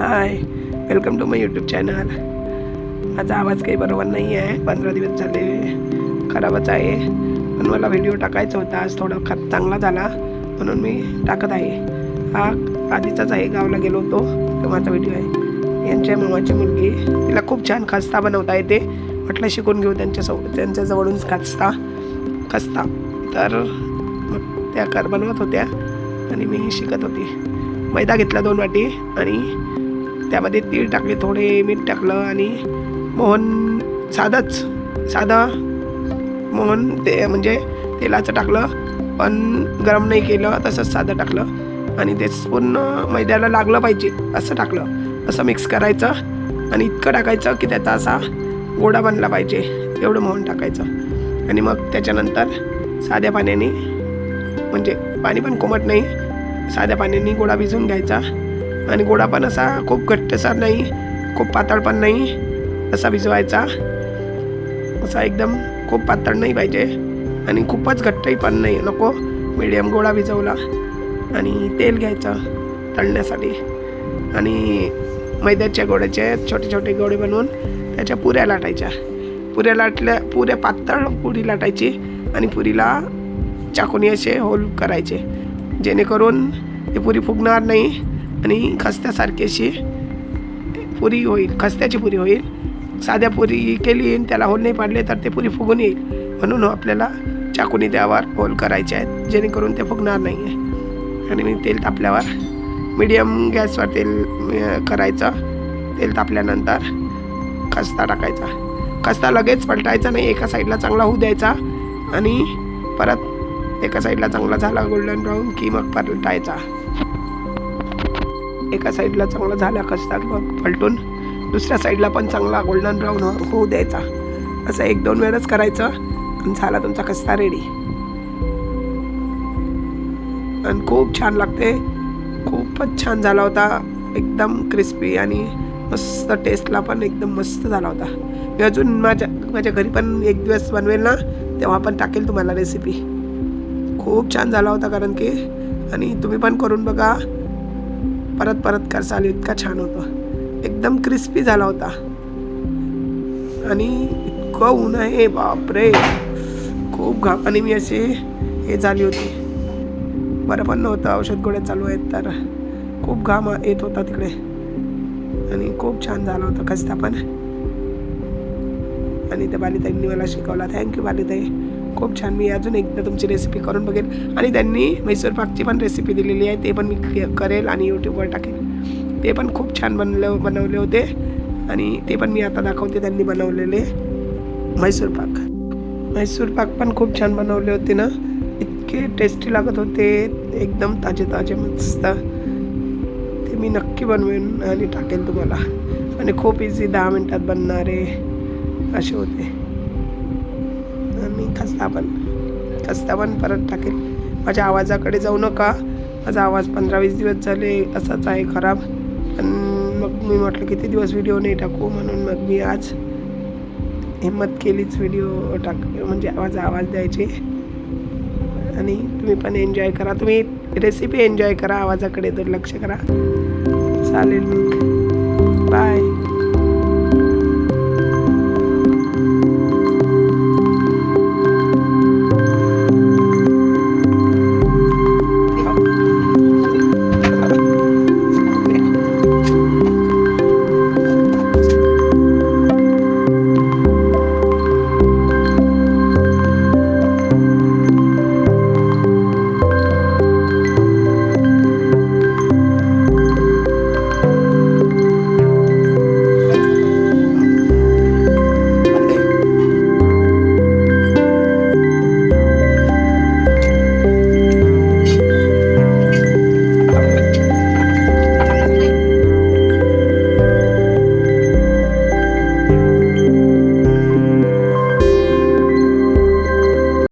High, welcome to my YouTube channel. माझा आवाज काही बरोबर नाही आहे, 15 दिवस झाले खराबच आहे. पण मला व्हिडिओ टाकायचा होता. आज थोडा चांगला झाला म्हणून मी टाकत आहे. हा आधीचाच आहे, गावाला गेलो होतो तो माझा व्हिडिओ आहे. यांच्या मामाची मुलगी, तिला खूप छान खस्ता बनवता येते. म्हटलं शिकून घेऊ त्यांच्याजवळून खस्ता. तर मग त्या बनवत होत्या आणि मी शिकत होती. मैदा घेतला 2 वाटी आणि त्यामध्ये तीळ टाकले, थोडे मीठ टाकलं आणि मोहन साधं मोहन ते म्हणजे तेलाचं टाकलं, पण गरम नाही केलं, तसंच साधं टाकलं आणि ते पूर्ण मैद्याला लागलं पाहिजे असं टाकलं. असं मिक्स करायचं आणि इतकं टाकायचं की त्याचा असा गोळा बनला पाहिजे, एवढं मोहन टाकायचं. आणि मग त्याच्यानंतर साध्या पाण्याने, म्हणजे पाणी पण कोमट नाही, साध्या पाण्याने गोळा भिजवून घ्यायचा. आणि गोळा पण असा खूप घट्टसर नाही, खूप पातळ पण नाही, असा भिजवायचा. असा एकदम खूप पातळ नाही पाहिजे आणि खूपच घट्टही पण नाही, नको, मीडियम गोळा भिजवला. आणि तेल घ्यायचं तळण्यासाठी आणि मैद्याच्या गोळ्याचे छोटे छोटे गोळे बनवून त्याच्या पुऱ्या लाटायच्या. पुऱ्या पातळ पुरी लाटायची आणि पुरीला चाकूने असे होल करायचे, जेणेकरून ती पुरी फुगणार नाही आणि खस्त्यासारखी अशी पुरी होईल, खस्त्याची पुरी होईल. साध्या पुरी केली आणि त्याला होल नाही पाडले तर ते पुरी फुगून येईल. म्हणून आपल्याला चाकूने त्यावर होल करायचे आहेत, जेणेकरून ते फुगणार नाही आहे. आणि मी तेल तापल्यावर मीडियम गॅसवर तेल करायचं. तेल तापल्यानंतर खस्ता टाकायचा. खस्ता लगेच पलटायचा नाही, एका साईडला चांगला होऊ द्यायचा आणि परत एका साईडला चांगला झाला गोल्डन ब्राऊन की मग पलटायचा. एका साईडला चांगला झाला खस्ता की मग पलटून दुसऱ्या साईडला पण चांगला गोल्डन ब्राऊन होऊ द्यायचा. असं 1-2 वेळच करायचं आणि झाला तुमचा खस्ता रेडी. आणि खूप छान लागते, खूपच छान झाला होता, एकदम क्रिस्पी आणि मस्त, टेस्टला पण एकदम मस्त झाला होता. मी अजून माझ्या घरी पण एक दिवस बनवेल ना, तेव्हा पण टाकेल तुम्हाला रेसिपी. खूप छान झाला होता कारण की, आणि तुम्ही पण करून बघा, परत करसाल, इतका छान होतं, एकदम क्रिस्पी झाला होता. आणि इतकं ऊन आहे, बापरे, खूप घाम, आणि मी अशी हे झाली होती, बरं पण नव्हतं, औषध गोळ्या चालू आहेत, तर खूप घाम येत होता तिकडे. आणि खूप छान झाला होता खस्ता पण. आणि त्या बालीताईंनी मला शिकवला, थँक्यू बालीताई, खूप छान. मी अजून एकदा तुमची रेसिपी करून बघेल. आणि त्यांनी मैसूर पाकची पण रेसिपी दिलेली आहे, ते पण मी करेल आणि यूट्यूबवर टाकेल. ते पण खूप छान बनवले होते आणि ते पण मी आता दाखवते. त्यांनी बनवलेले मैसूर पाक पण खूप छान बनवले होते ना, इतके टेस्टी लागत होते, एकदम ताजे मस्त. ते मी नक्की बनवेन आणि टाकेल तुम्हाला. आणि खूप इझी, 10 मिनिटात बनणारे असे होते. आणि खस्ता पण परत टाकेल. माझ्या आवाजाकडे जाऊ नका, माझा आवाज 15-20 दिवस झाले असाच आहे खराब. पण मग मी म्हटलं किती दिवस व्हिडिओ नाही टाकू, म्हणून मग मी आज हिम्मत केलीच व्हिडिओ म्हणजे माझा आवाज द्यायचे. आणि तुम्ही पण एन्जॉय करा, तुम्ही रेसिपी एन्जॉय करा, आवाजाकडे दुर्लक्ष करा. चालेल, मग बाय.